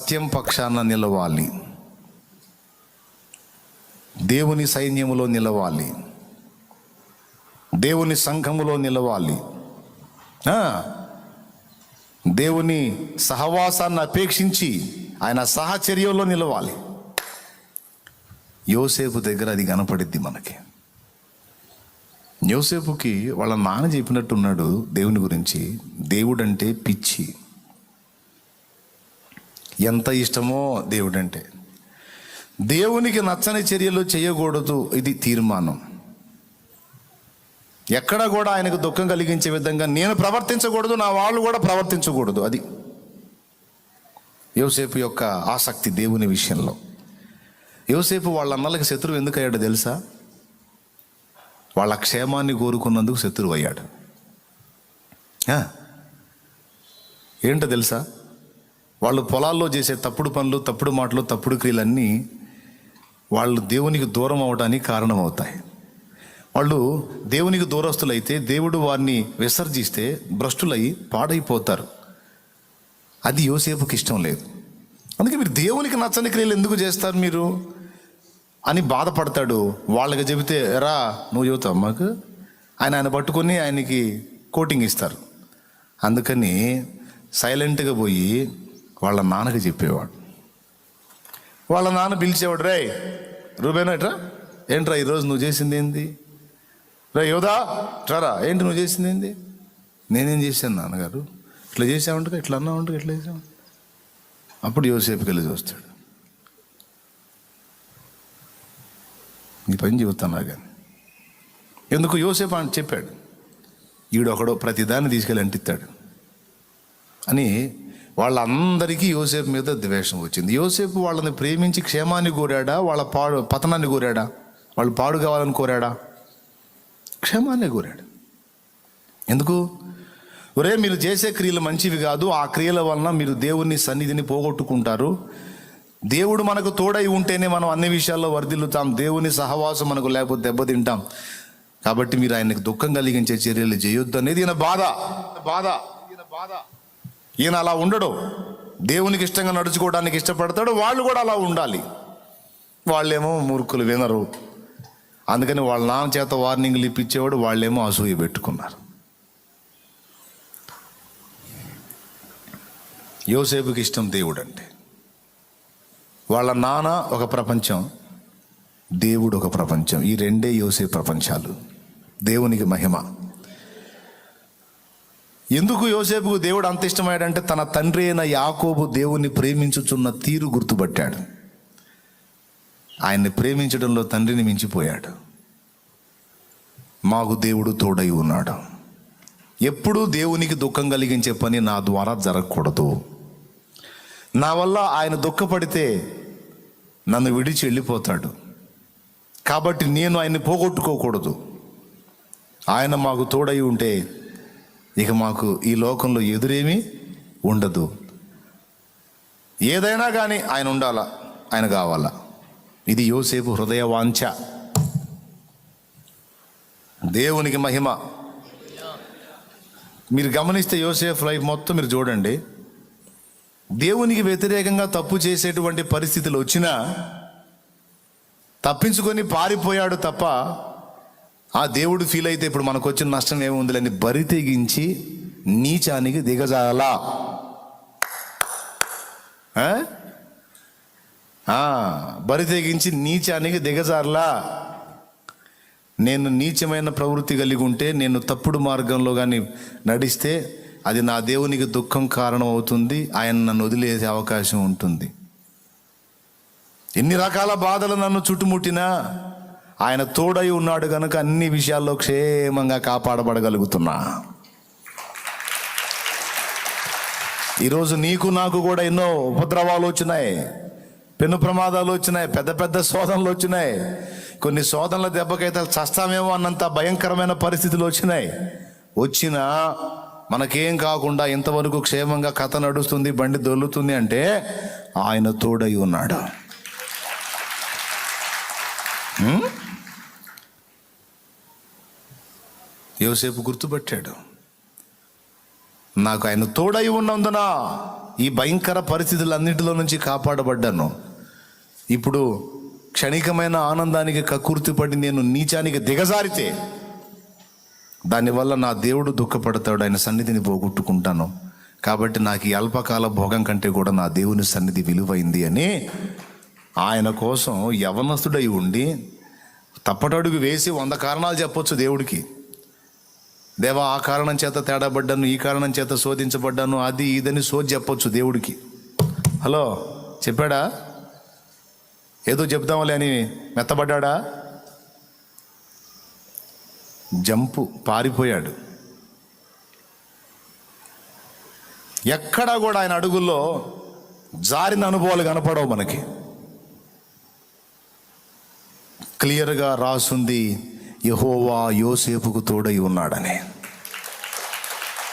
సత్యం పక్షాన నిలవాలి, దేవుని సైన్యములో నిలవాలి, దేవుని సంఘములో నిలవాలి, దేవుని సహవాసాన్ని అపేక్షించి ఆయన సహచర్యంలో నిలవాలి. యోసేపు దగ్గర అది కనపడిద్ది మనకి. యోసేపుకి వాళ్ళ నాన్న చెప్పినట్టున్నాడు దేవుని గురించి, దేవుడంటే పిచ్చి, ఎంత ఇష్టమో దేవుడంటే. దేవునికి నచ్చని చర్యలు చేయకూడదు, ఇది తీర్మానం. ఎక్కడ కూడా ఆయనకు దుఃఖం కలిగించే విధంగా నేను ప్రవర్తించకూడదు, నా వాళ్ళు కూడా ప్రవర్తించకూడదు. అది యోసేపు యొక్క ఆసక్తి దేవుని విషయంలో. యోసేపు వాళ్ళ అన్నలకి శత్రువు ఎందుకు అయ్యాడో తెలుసా? వాళ్ళ క్షేమాన్ని కోరుకున్నందుకు శత్రువు అయ్యాడు. ఏంటో తెలుసా? వాళ్ళు పొలాల్లో చేసే తప్పుడు పనులు, తప్పుడు మాటలు, తప్పుడు క్రియలన్నీ వాళ్ళు దేవునికి దూరం అవడానికి కారణమవుతాయి. వాళ్ళు దేవునికి దూరస్తులైతే దేవుడు వారిని విసర్జిస్తే భ్రష్టులై పాడైపోతారు. అది యోసేపుకి ఇష్టం లేదు. అందుకే మీరు దేవునికి నచ్చని క్రియలు ఎందుకు చేస్తారు మీరు అని బాధపడతాడు. వాళ్ళకి చెబితే రా నువ్వు చెబుతావు మాకు, ఆయన పట్టుకొని ఆయనకి కోటింగ్ ఇస్తారు. అందుకని సైలెంట్గా పోయి వాళ్ళ నాన్నకి చెప్పేవాడు. వాళ్ళ నాన్న పిలిచేవాడు, రే రూబేనట్రా, ఏంట్రా ఈరోజు నువ్వు చేసింది ఏంది? రే యోధా ట్రారా, ఏంటి నువ్వు చేసింది ఏంది? నేనేం చేశాను నాన్నగారు? ఇట్లా చేసామంటే, ఇట్లా అన్నామంటే, ఇట్లా చేసాం. అప్పుడు యోసేపుకి వెళ్ళి చూస్తాడు, నీ పని చెబుతాను కానీ. ఎందుకు యోసేపు అని చెప్పాడు, ఈడొకడో ప్రతిదాన్ని తీసుకెళ్ళి అంటిస్తాడు అని. వాళ్ళందరికీ యోసేపు మీద ద్వేషం వచ్చింది. యోసేపు వాళ్ళని ప్రేమించి క్షేమాన్ని కోరాడా, వాళ్ళ పతనాన్ని కోరాడా? వాళ్ళు పాడు కావాలని కోరాడా? క్షేమాన్ని కోరాడు. ఎందుకు? ఒరే మీరు చేసే క్రియలు మంచివి కాదు, ఆ క్రియల వలన మీరు దేవుని సన్నిధిని పోగొట్టుకుంటారు. దేవుడు మనకు తోడై ఉంటేనే మనం అన్ని విషయాల్లో వర్ధిల్లుతాం, దేవుని సహవాసం మనకు లేకపోతే దెబ్బతింటాం. కాబట్టి మీరు ఆయనకు దుఃఖం కలిగించే చర్యలు చేయొద్దు అనేది ఈయన బాధ. ఈయన అలా ఉండడు, దేవునికి ఇష్టంగా నడుచుకోవడానికి ఇష్టపడతాడు. వాళ్ళు కూడా అలా ఉండాలి. వాళ్ళేమో మూర్ఖులు, వినరు. అందుకని వాళ్ళ నాన్న చేత వార్నింగ్లు ఇప్పించేవాడు, వాళ్ళేమో అసూయ పెట్టుకున్నారు. యోసేపుకి ఇష్టం దేవుడు అంటే. వాళ్ళ నాన్న ఒక ప్రపంచం, దేవుడు ఒక ప్రపంచం. ఈ రెండే యోసేపు ప్రపంచాలు. దేవునికి మహిమ. ఎందుకు యోసేపుకు దేవుడు అంత ఇష్టమయ్యాడంటే తన తండ్రి అయిన యాకోబు దేవుణ్ణి ప్రేమించుచున్న తీరు గుర్తుపట్టాడు. ఆయన్ని ప్రేమించడంలో తండ్రిని మించిపోయాడు. మాకు దేవుడు తోడై ఉన్నాడు. ఎప్పుడూ దేవునికి దుఃఖం కలిగించే పని నా ద్వారా జరగకూడదు. నా వల్ల ఆయన దుఃఖపడితే నన్ను విడిచి వెళ్ళిపోతాడు. కాబట్టి నేను ఆయన్ని పోగొట్టుకోకూడదు. ఆయన మాకు తోడై ఉంటే ఇక మాకు ఈ లోకంలో ఎదురేమీ ఉండదు. ఏదైనా కానీ ఆయన ఉండాలా, ఆయన కావాలా. ఇది యోసేపు హృదయ వాంఛ. దేవునికి మహిమ. మీరు గమనిస్తే యోసేపు లైఫ్ మొత్తం మీరు చూడండి, దేవునికి వ్యతిరేకంగా తప్పు చేసేటువంటి పరిస్థితులు వచ్చినా తప్పించుకొని పారిపోయాడు తప్ప, ఆ దేవుడు ఫీల్ అయితే ఇప్పుడు మనకు వచ్చిన నష్టం ఏముందిలేని బరి తెగించి నీచానికి దిగజాలా. బరి తెగించి నీచానికి దిగజారలా. నేను నీచమైన ప్రవృత్తి కలిగి ఉంటే, నేను తప్పుడు మార్గంలో కానీ నడిస్తే అది నా దేవునికి దుఃఖం కారణం అవుతుంది. ఆయన నన్ను వదిలేసే అవకాశం ఉంటుంది. ఎన్ని రకాల బాధలు నన్ను చుట్టుముట్టినా ఆయన తోడై ఉన్నాడు కనుక అన్ని విషయాల్లో క్షేమంగా కాపాడబడగలుగుతున్నా. ఈరోజు నీకు నాకు కూడా ఎన్నో ఉపద్రవాలు వచ్చినాయి, పెను ప్రమాదాలు వచ్చినాయి, పెద్ద పెద్ద శోధనలు వచ్చినాయి. కొన్ని శోధనల దెబ్బకైతే చస్తామేమో అన్నంత భయంకరమైన పరిస్థితులు వచ్చినాయి. వచ్చినా మనకేం కాకుండా ఇంతవరకు క్షేమంగా కథ నడుస్తుంది, బండి దొల్లుతుంది అంటే ఆయన తోడై ఉన్నాడు. యోసేపు గుర్తుపట్టాడు, నాకు ఆయన తోడై ఉన్నందున ఈ భయంకర పరిస్థితులన్నింటిలో నుంచి కాపాడబడ్డాను. ఇప్పుడు క్షణికమైన ఆనందానికి కక్కుర్తిపడి నేను నీచానికి దిగజారితే దానివల్ల నా దేవుడు దుఃఖపడతాడు, ఆయన సన్నిధిని పోగొట్టుకుంటాను. కాబట్టి నాకు ఈ అల్పకాల భోగం కంటే కూడా నా దేవుని సన్నిధి విలువైంది అని ఆయన కోసం యవనస్తుడై ఉండి తప్పటడుగు వేసి 100 కారణాలు చెప్పొచ్చు దేవుడికి. దేవా, ఆ కారణం చేత తేడాపడ్డాను, ఈ కారణం చేత శోధించబడ్డాను, అది ఇదని సోది చెప్పొచ్చు దేవుడికి. హలో, చెప్పాడా? ఏదో చెప్దామలే అని మెత్తబడ్డా? జంపు, పారిపోయాడు. ఎక్కడా కూడా ఆయన అడుగుల్లో జారిన అనుభవాలు కనపడవు మనకి. క్లియర్గా రాసుంది, యెహోవా యోసేపుకు తోడై ఉన్నాడని.